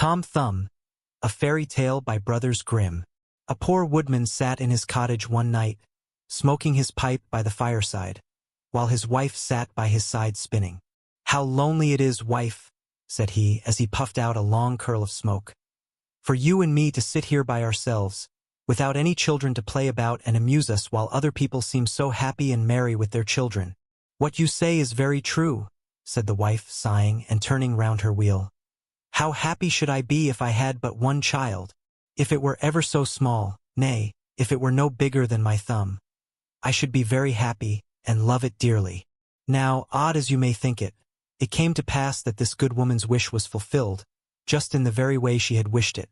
Tom Thumb, a fairy tale by Brothers Grimm. A poor woodman sat in his cottage one night, smoking his pipe by the fireside, while his wife sat by his side spinning. "How lonely it is, wife," said he, as he puffed out a long curl of smoke. "For you and me to sit here by ourselves, without any children to play about and amuse us while other people seem so happy and merry with their children." "What you say is very true," said the wife, sighing and turning round her wheel. "How happy should I be if I had but one child, if it were ever so small, nay, if it were no bigger than my thumb. I should be very happy, and love it dearly." Now, odd as you may think it, it came to pass that this good woman's wish was fulfilled, just in the very way she had wished it.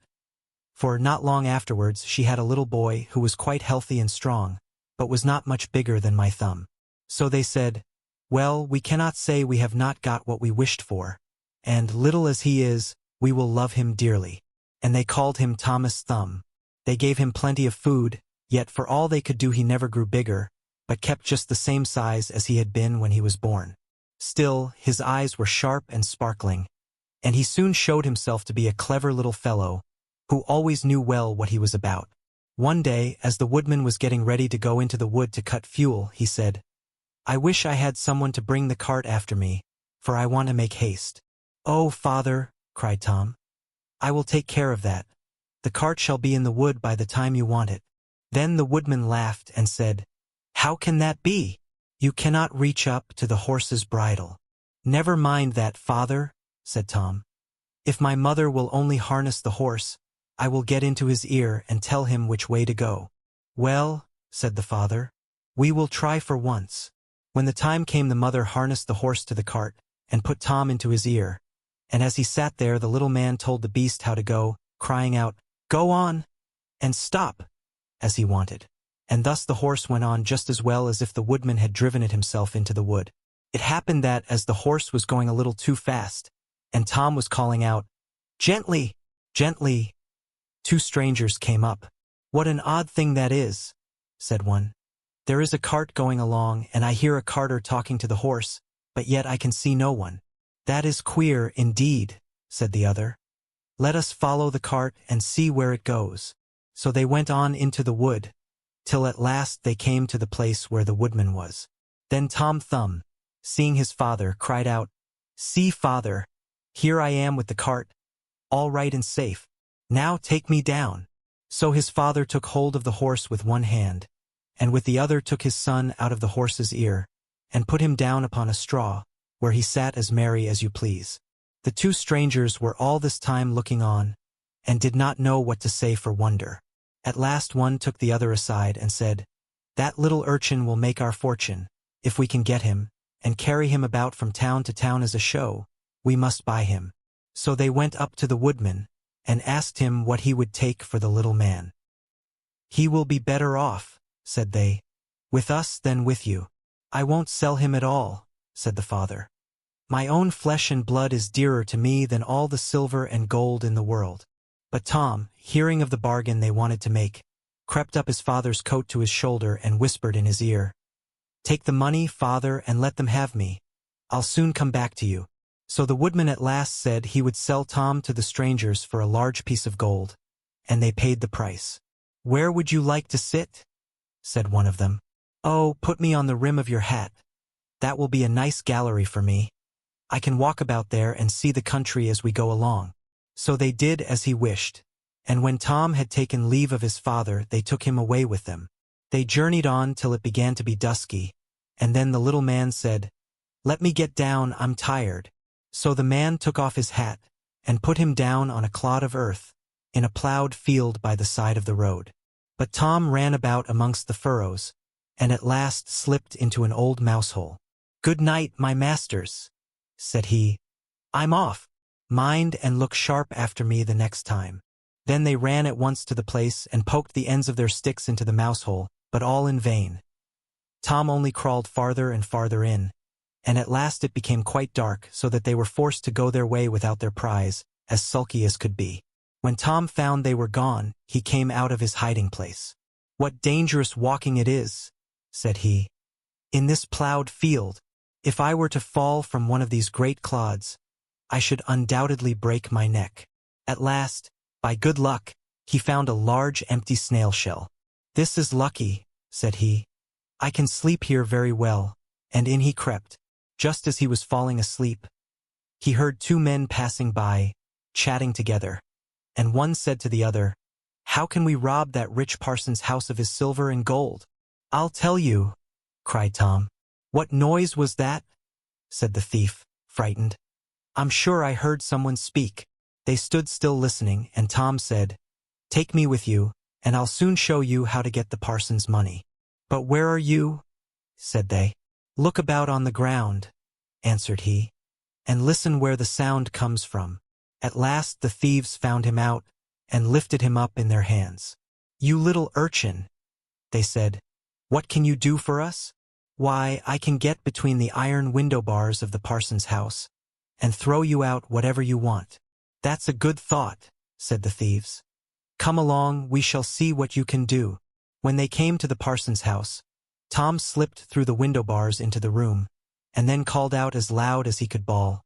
For not long afterwards she had a little boy who was quite healthy and strong, but was not much bigger than my thumb. So they said, "Well, we cannot say we have not got what we wished for, and little as he is, we will love him dearly." And they called him Thomas Thumb. They gave him plenty of food, yet for all they could do he never grew bigger, but kept just the same size as he had been when he was born. Still, his eyes were sharp and sparkling, and he soon showed himself to be a clever little fellow, who always knew well what he was about. One day, as the woodman was getting ready to go into the wood to cut fuel, he said, "I wish I had someone to bring the cart after me, for I want to make haste." "Oh, father," cried Tom, "I will take care of that. The cart shall be in the wood by the time you want it." Then the woodman laughed and said, "How can that be? You cannot reach up to the horse's bridle." "Never mind that, father," said Tom. "If my mother will only harness the horse, I will get into his ear and tell him which way to go." "Well," said the father, "we will try for once." When the time came, the mother harnessed the horse to the cart, and put Tom into his ear, and as he sat there the little man told the beast how to go, crying out, "Go on!" and "Stop!" as he wanted. And thus the horse went on just as well as if the woodman had driven it himself into the wood. It happened that, as the horse was going a little too fast, and Tom was calling out, "Gently! Gently!" two strangers came up. "What an odd thing that is," said one. "There is a cart going along, and I hear a carter talking to the horse, but yet I can see no one." "That is queer, indeed," said the other. "Let us follow the cart and see where it goes." So they went on into the wood, till at last they came to the place where the woodman was. Then Tom Thumb, seeing his father, cried out, "See, father, here I am with the cart, all right and safe. Now take me down." So his father took hold of the horse with one hand, and with the other took his son out of the horse's ear, and put him down upon a straw, where he sat as merry as you please. The two strangers were all this time looking on, and did not know what to say for wonder. At last one took the other aside and said, "That little urchin will make our fortune, if we can get him, and carry him about from town to town as a show. We must buy him." So they went up to the woodman, and asked him what he would take for the little man. "He will be better off," said they, "with us than with you." "I won't sell him at all," said the father. "My own flesh and blood is dearer to me than all the silver and gold in the world." But Tom, hearing of the bargain they wanted to make, crept up his father's coat to his shoulder and whispered in his ear, "Take the money, father, and let them have me. I'll soon come back to you." So the woodman at last said he would sell Tom to the strangers for a large piece of gold, and they paid the price. "Where would you like to sit?" said one of them. "Oh, put me on the rim of your hat. That will be a nice gallery for me. I can walk about there and see the country as we go along." So they did as he wished, and when Tom had taken leave of his father they took him away with them. They journeyed on till it began to be dusky, and then the little man said, "Let me get down, I'm tired." So the man took off his hat, and put him down on a clod of earth, in a plowed field by the side of the road. But Tom ran about amongst the furrows, and at last slipped into an old mouse-hole. "Good night, my masters," said he. "I'm off. Mind and look sharp after me the next time." Then they ran at once to the place and poked the ends of their sticks into the mouse-hole, but all in vain. Tom only crawled farther and farther in, and at last it became quite dark, so that they were forced to go their way without their prize, as sulky as could be. When Tom found they were gone, he came out of his hiding place. "What dangerous walking it is," said he, "in this plowed field. If I were to fall from one of these great clods, I should undoubtedly break my neck." At last, by good luck, he found a large empty snail shell. "This is lucky," said he. "I can sleep here very well," and in he crept. Just as he was falling asleep, he heard two men passing by, chatting together, and one said to the other, "How can we rob that rich parson's house of his silver and gold?" "I'll tell you," cried Tom. "What noise was that?" said the thief, frightened. "I'm sure I heard someone speak." They stood still listening, and Tom said, "Take me with you, and I'll soon show you how to get the parson's money." "But where are you?" said they. "Look about on the ground," answered he, "and listen where the sound comes from." At last the thieves found him out, and lifted him up in their hands. "You little urchin," they said, "what can you do for us?" "Why, I can get between the iron window bars of the parson's house, and throw you out whatever you want." "That's a good thought," said the thieves. "Come along, we shall see what you can do." When they came to the parson's house, Tom slipped through the window bars into the room, and then called out as loud as he could bawl,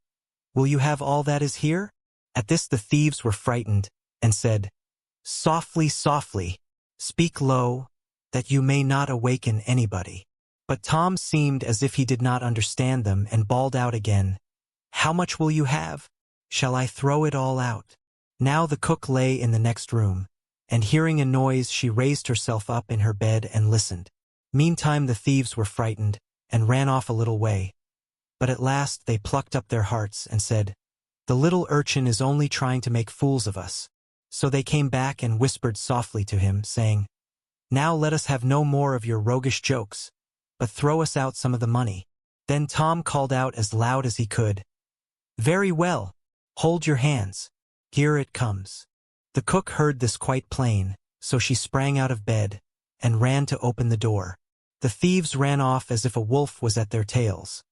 "Will you have all that is here?" At this the thieves were frightened, and said, "Softly, softly, speak low, that you may not awaken anybody." But Tom seemed as if he did not understand them, and bawled out again, "How much will you have? Shall I throw it all out?" Now the cook lay in the next room, and hearing a noise she raised herself up in her bed and listened. Meantime the thieves were frightened, and ran off a little way. But at last they plucked up their hearts, and said, "The little urchin is only trying to make fools of us." So they came back and whispered softly to him, saying, "Now let us have no more of your roguish jokes, but throw us out some of the money." Then Tom called out as loud as he could, "Very well, hold your hands. Here it comes." The cook heard this quite plain, so she sprang out of bed, and ran to open the door. The thieves ran off as if a wolf was at their tails,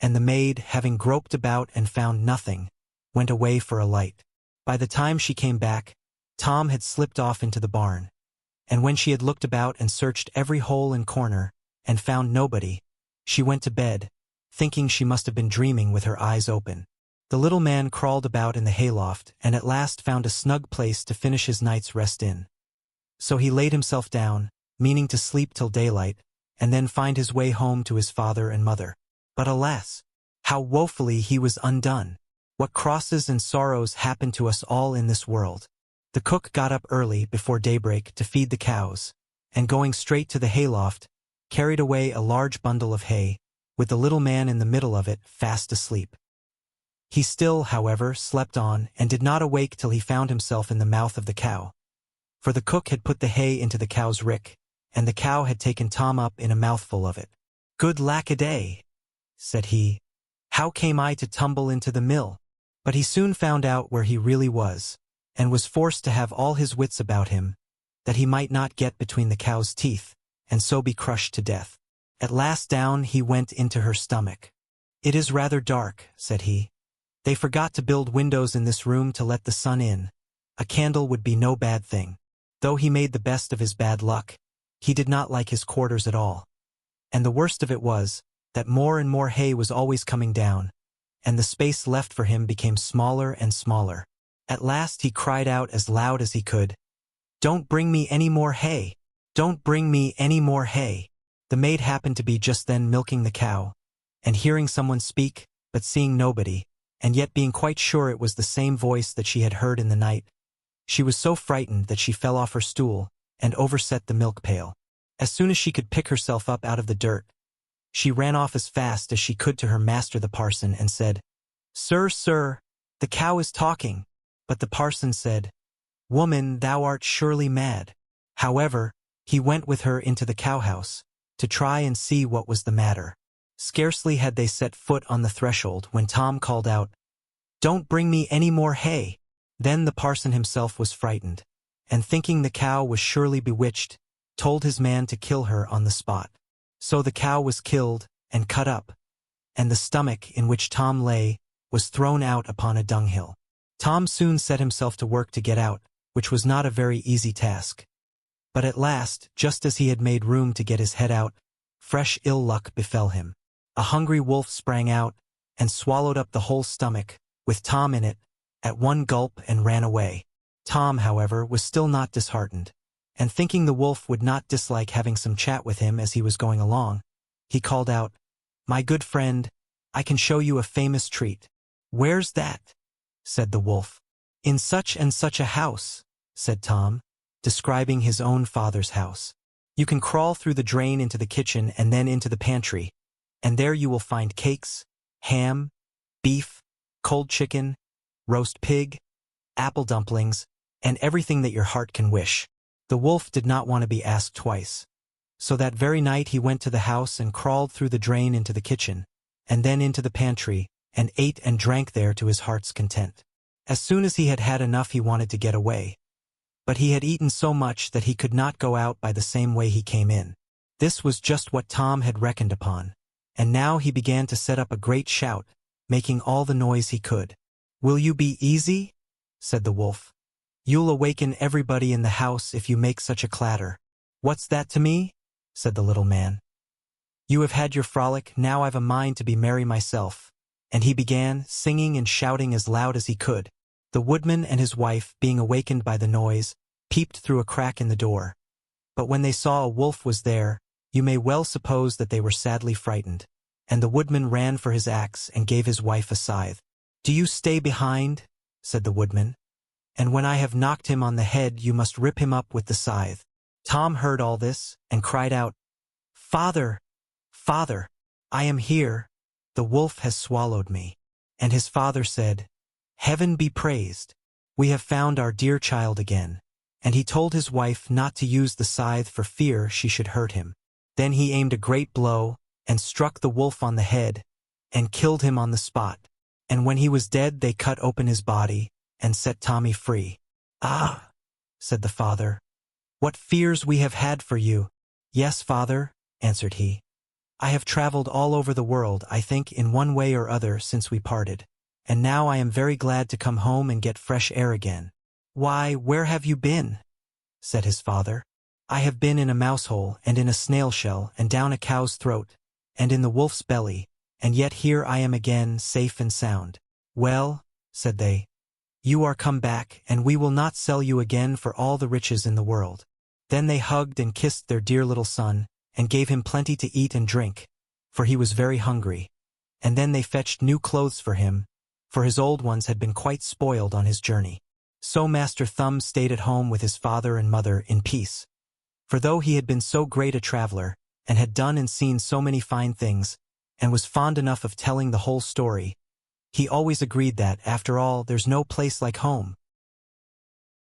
and the maid, having groped about and found nothing, went away for a light. By the time she came back, Tom had slipped off into the barn, and when she had looked about and searched every hole and corner, and found nobody, she went to bed, thinking she must have been dreaming with her eyes open. The little man crawled about in the hayloft, and at last found a snug place to finish his night's rest in. So he laid himself down, meaning to sleep till daylight, and then find his way home to his father and mother. But alas, how woefully he was undone! What crosses and sorrows happen to us all in this world! The cook got up early, before daybreak, to feed the cows, and going straight to the hayloft, carried away a large bundle of hay, with the little man in the middle of it, fast asleep. He still, however, slept on, and did not awake till he found himself in the mouth of the cow. For the cook had put the hay into the cow's rick, and the cow had taken Tom up in a mouthful of it. "Good lack-a-day," said he, "how came I to tumble into the mill?" But he soon found out where he really was, and was forced to have all his wits about him, that he might not get between the cow's teeth, and so be crushed to death. At last down he went into her stomach. "It is rather dark," said he. "They forgot to build windows in this room to let the sun in. A candle would be no bad thing." Though he made the best of his bad luck, he did not like his quarters at all. And the worst of it was, that more and more hay was always coming down, and the space left for him became smaller and smaller. At last he cried out as loud as he could, "Don't bring me any more hay! Don't bring me any more hay!" The maid happened to be just then milking the cow, and hearing someone speak, but seeing nobody, and yet being quite sure it was the same voice that she had heard in the night, she was so frightened that she fell off her stool, and overset the milk pail. As soon as she could pick herself up out of the dirt, she ran off as fast as she could to her master the parson, and said, "Sir, sir, the cow is talking." But the parson said, "Woman, thou art surely mad." However, he went with her into the cowhouse, to try and see what was the matter. Scarcely had they set foot on the threshold when Tom called out, "Don't bring me any more hay." Then the parson himself was frightened, and thinking the cow was surely bewitched, told his man to kill her on the spot. So the cow was killed and cut up, and the stomach in which Tom lay was thrown out upon a dunghill. Tom soon set himself to work to get out, which was not a very easy task. But at last, just as he had made room to get his head out, fresh ill luck befell him. A hungry wolf sprang out, and swallowed up the whole stomach, with Tom in it, at one gulp and ran away. Tom, however, was still not disheartened, and thinking the wolf would not dislike having some chat with him as he was going along, he called out, "My good friend, I can show you a famous treat." "Where's that?" said the wolf. "In such and such a house," said Tom, describing his own father's house. "You can crawl through the drain into the kitchen and then into the pantry, and there you will find cakes, ham, beef, cold chicken, roast pig, apple dumplings, and everything that your heart can wish." The wolf did not want to be asked twice, so that very night he went to the house and crawled through the drain into the kitchen, and then into the pantry, and ate and drank there to his heart's content. As soon as he had had enough, he wanted to get away, but he had eaten so much that he could not go out by the same way he came in. This was just what Tom had reckoned upon, and now he began to set up a great shout, making all the noise he could. "Will you be easy?" said the wolf. "You'll awaken everybody in the house if you make such a clatter." "What's that to me?" said the little man. "You have had your frolic, now I've a mind to be merry myself." And he began, singing and shouting as loud as he could. The woodman and his wife, being awakened by the noise, peeped through a crack in the door. But when they saw a wolf was there, you may well suppose that they were sadly frightened, and the woodman ran for his axe and gave his wife a scythe. "Do you stay behind?" said the woodman. "And when I have knocked him on the head, you must rip him up with the scythe." Tom heard all this, and cried out, "Father, father, I am here. The wolf has swallowed me." And his father said, "Heaven be praised. We have found our dear child again." And he told his wife not to use the scythe for fear she should hurt him. Then he aimed a great blow, and struck the wolf on the head, and killed him on the spot. And when he was dead, they cut open his body, and set Tommy free. "Ah," said the father, "what fears we have had for you." "Yes, father," answered he. "I have traveled all over the world, I think, in one way or other since we parted. And now I am very glad to come home and get fresh air again." "Why, where have you been?" said his father. "I have been in a mousehole, and in a snail shell, and down a cow's throat, and in the wolf's belly, and yet here I am again, safe and sound." "Well," said they, "you are come back, and we will not sell you again for all the riches in the world." Then they hugged and kissed their dear little son, and gave him plenty to eat and drink, for he was very hungry. And then they fetched new clothes for him, for his old ones had been quite spoiled on his journey. So Master Thumb stayed at home with his father and mother in peace. For though he had been so great a traveler, and had done and seen so many fine things, and was fond enough of telling the whole story, he always agreed that, after all, there's no place like home,